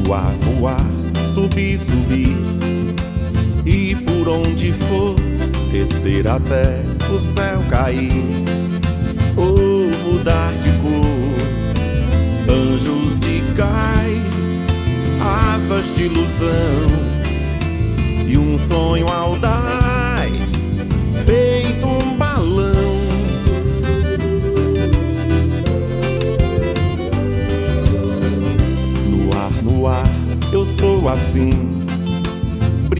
Voar, voar, subir, subir, e por onde for descer até o céu cair, ou mudar de cor. Anjos de gás, asas de ilusão, e um sonho audaz feito um balão. No ar, eu sou assim,